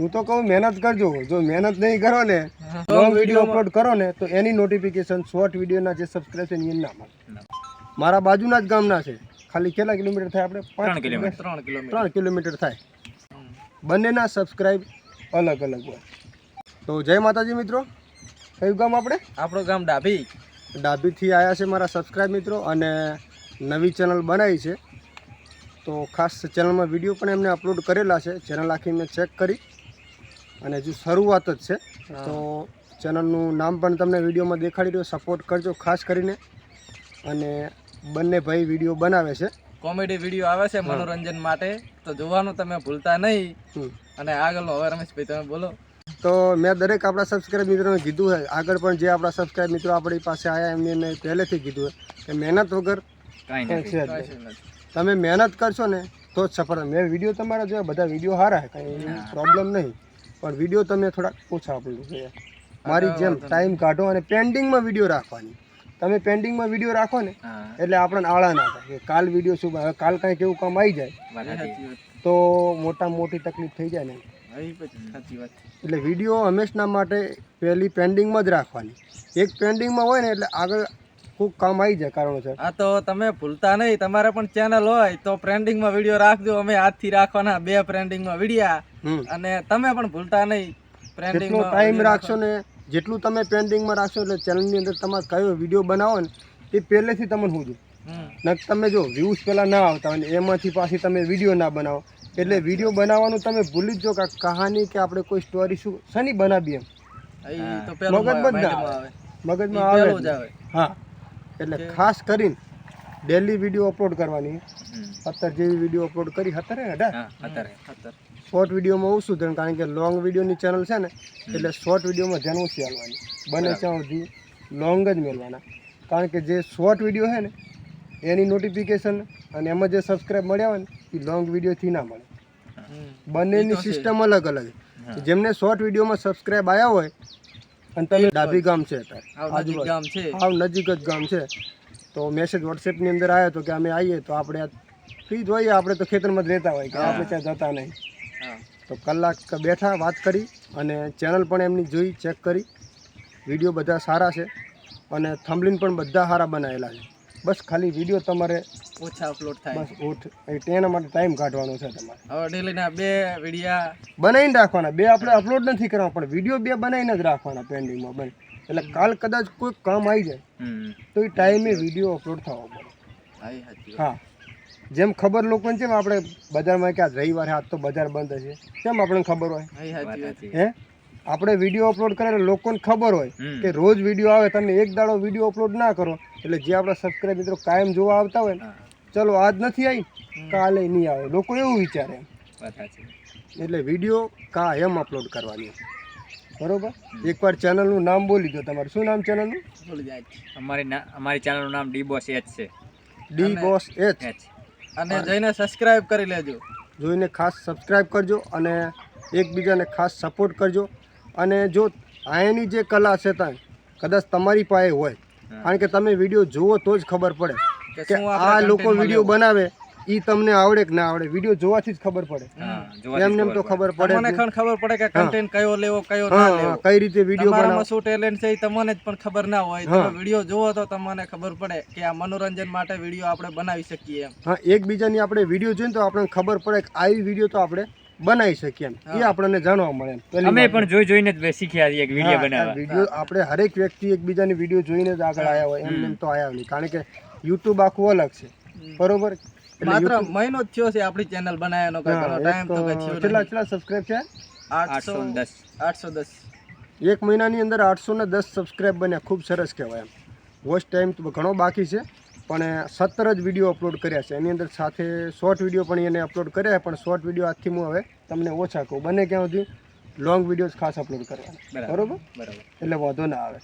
હું તો કહું મહેનત કરજો. જો મહેનત નહીં કરો ને, લોંગ વિડીયો અપલોડ કરો ને, તો એની નોટિફિકેશન શોર્ટ વિડીયોના જે સબસ્ક્રાઇબ છે એ ના મળે. મારા બાજુના જ ગામના છે, ખાલી કેટલા કિલોમીટર થાય આપણે? 3 કિલોમીટર થાય. બંનેના સબસ્ક્રાઇબ અલગ અલગ હોય. તો જય માતાજી મિત્રો. કયું ગામ આપણે? આપણું ગામ ડાભી. ડાભીથી આવ્યા છે મારા સબસ્ક્રાઇબ મિત્રો, અને નવી ચેનલ બનાવી છે. તો ખાસ ચેનલમાં વિડીયો પણ એમને અપલોડ કરેલા છે. ચેનલ આખી મેં ચેક કરી, અને હજુ શરૂઆત જ છે. તો ચેનલનું નામ પણ તમને વિડીયોમાં દેખાડી રહ્યો. સપોર્ટ કરજો ખાસ કરીને. અને બંને ભાઈ વિડીયો બનાવે છે, કોમેડી વિડીયો આવે છે મનોરંજન માટે, તો જોવાનું તમે ભૂલતા નહીં. અને આગળનો હવે રમેશભાઈ તમે બોલો. તો મેં દરેક આપણા સબસ્ક્રાઇબ મિત્રોને કીધું છે, આગળ પણ જે આપણા સબસ્ક્રાઇબ મિત્રો આપણી પાસે આવ્યા એમને મેં પહેલેથી કીધું છે કે મહેનત વગર કાંઈ છે જ નહીં. તમે મહેનત કરશો ને તો જ સફળ. મેં વિડીયો તમારા જોયા, બધા વિડીયો સારા છે, કંઈ પ્રોબ્લેમ નહીં, પણ વિડીયો તમે થોડાક ઓછા અપલોડ કર્યા. મારી જેમ ટાઈમ કાઢો અને પેન્ડિંગમાં વિડીયો રાખવાની. તમે પેન્ડિંગમાં વિડીયો રાખો ને એટલે આપણને આળા ના થાય કે કાલ વિડીયો શું, કાલ કાંઈક એવું કામ આવી જાય તો મોટી તકલીફ થઈ જાય ને. એટલે વિડીયો હંમેશા માટે પહેલી પેન્ડિંગમાં જ રાખવાની. એક પેન્ડિંગમાં હોય ને એટલે આગળ ખૂબ કામ આવી જાય કારણોસર. હા, તો તમે ભૂલતા નહીં, તમારે પણ ચેનલ હોય તો ટ્રેન્ડિંગમાં વિડીયો રાખજો. અમે આજથી રાખવાના 2 ટ્રેન્ડિંગમાં વિડીયા. અને તમે પણ ભૂલતા નહીં, જેટલો ટાઈમ રાખશો ને, જેટલું તમે પેન્ડિંગમાં રાખશો એટલે ચેનલની અંદર તમારે કયો વિડીયો બનાવો ને એ પહેલેથી તમને શું ને તમે જો વ્યૂઝ પહેલાં ના આવતા હોય એમાંથી પાછી તમે વિડીયો ના બનાવો એટલે વિડીયો બનાવવાનું તમે ભૂલી જ જો કે કહાની કે આપણે કોઈ સ્ટોરી શું શની બનાવીએ એમ મગજમાં આવે. હા, એટલે ખાસ કરીને ડેલી વિડીયો અપલોડ કરવાની. 17 જેવી વિડીયો અપલોડ કરી. 17 શોર્ટ વિડીયોમાં ઓછું ધ્યાન, કારણ કે લોંગ વિડીયોની ચેનલ છે ને એટલે શોર્ટ વિડીયોમાં ધ્યાન ઓછી આવવાની. બને ત્યાં સુધી લોંગ જ મેળવાના, કારણ કે જે શોર્ટ વિડીયો છે ને એની નોટિફિકેશન અને એમાં જે સબસ્ક્રાઈબ મળ્યા હોય ને એ લોંગ વિડીયોથી ના મળે. બંનેની સિસ્ટમ અલગ અલગ. જેમને શોર્ટ વિડીયોમાં સબસ્ક્રાઈબ આવ્યા હોય અને તમે ડાભી ગામ છે અત્યારે નજીક જ ગામ છે, તો મેસેજ વોટ્સએપની અંદર આવ્યો તો કે અમે આવીએ તો આપણે ફ્રી જ હોઈએ. આપણે તો ખેતરમાં જ રહેતા હોય કે આપણે ત્યાં જતા નહીં. તો કલાક બેઠા વાત કરી અને ચેનલ પણ એમની જોઈ, ચેક કરી. વિડીયો બધા સારા છે અને થંબનેલ પણ બધા સારા બનાવેલા છે. બસ ખાલી વિડીયો તમારે ઓછા અપલોડ થાય, બસ એના માટે ટાઈમ કાઢવાનો છે તમારે. હવે ડેલીના 2 વિડીયા બનાવીને રાખવાના. 2 આપણે અપલોડ નથી કરવા, પણ વિડીયો 2 બનાવીને જ રાખવાના પેન્ડિંગમાં બને. એટલે કાલ કદાચ કોઈ કામ આવી જાય તો એ ટાઈમે વિડીયો અપલોડ થવો પડે. હા, જેમ ખબર લોકોને છે આપણે બજારમાં કે આજ રવિવાર આજ તો બજાર બંધ હશે, કેમ આપણને ખબર હોય? હે, આપણે વિડીયો અપલોડ કરે લોકોને ખબર હોય કે રોજ વિડીયો આવે. તમે એક દાડો વિડીયો અપલોડ ના કરો એટલે જે આપણા સબસ્ક્રાઇબ મિત્રો કાયમ જોવા આવતા હોય ને, ચલો આજ નથી આવી કાલે નહીં આવે, લોકો એવું વિચારે. એટલે વિડીયો કાયમ અપલોડ કરવાની. બરોબર? એકવાર ચેનલનું નામ બોલી દો. તમારું શું નામ ચેનલનું? અમારી ચેનલનું નામ ડીબોસ એચ છે. ડીબોસ એચ. અને જઈને સબસ્ક્રાઇબ કરી લેજો. જોઈને ખાસ સબસ્ક્રાઇબ કરજો અને એકબીજાને ખાસ સપોર્ટ કરજો. અને જો આની જે કલા છે ત્યાં કદાચ તમારી પાસે હોય, કારણ કે તમે વિડીયો જુઓ તો જ ખબર પડે કે આ લોકો વિડીયો બનાવે એ તમને આવડે કે ના આવડે. વિડીયો જોવાથી જ ખબર પડે. એમને એમ તો ખબર પડે, મને ખબર પડે કે કન્ટેન્ટ કયો લેવો કયો ના લેવો, કઈ રીતે વિડીયો બનાવવાનો, શું ટેલેન્ટ છે એ તમને જ પણ ખબર ના હોય. તમે વિડીયો જોવો તો તમને ખબર પડે કે આ મનોરંજન માટે વિડીયો આપણે બનાવી શકીએ એમ. હા, એકબીજાની આપણે વિડીયો જોઈને તો આપણને ખબર પડે કે આવી વિડીયો તો આપણે બનાવી શકીએ એમ. એ આપણને જાણવા મળે. અમે પણ જોઈને જ શીખ્યા એક વિડીયો બનાવવા. વિડીયો આપણે હરેક વ્યક્તિ એકબીજાની વિડીયો જોઈને જ આગળ આવ્યા હોય, એમ તો આવ્યા નહીં. કારણ કે યુટ્યુબ આખું અલગ છે, બરોબર? માત્ર મહિનો જ થયો છે આપણી ચેનલ બનાવવાનો, ટાઈમ તો કઈ થયો. કેટલા સબસ્ક્રાઇબ છે? 810. એક મહિનાની અંદર 810 સબસ્ક્રાઇબ બન્યા. ખૂબ સરસ કહેવાય એમ. વોચ ટાઈમ તો ઘણો બાકી છે, પણ 17 જ વિડીયો અપલોડ કર્યા છે. એની અંદર સાથે શોર્ટ વિડીયો પણ એને અપલોડ કર્યા, પણ શોર્ટ વિડીયો આજથી હું હવે તમને ઓછા કહું. બને ક્યાં સુધી લોંગ વિડીયો ખાસ અપલોડ કરવાના. બરોબર? એટલે વાંધો ના આવે.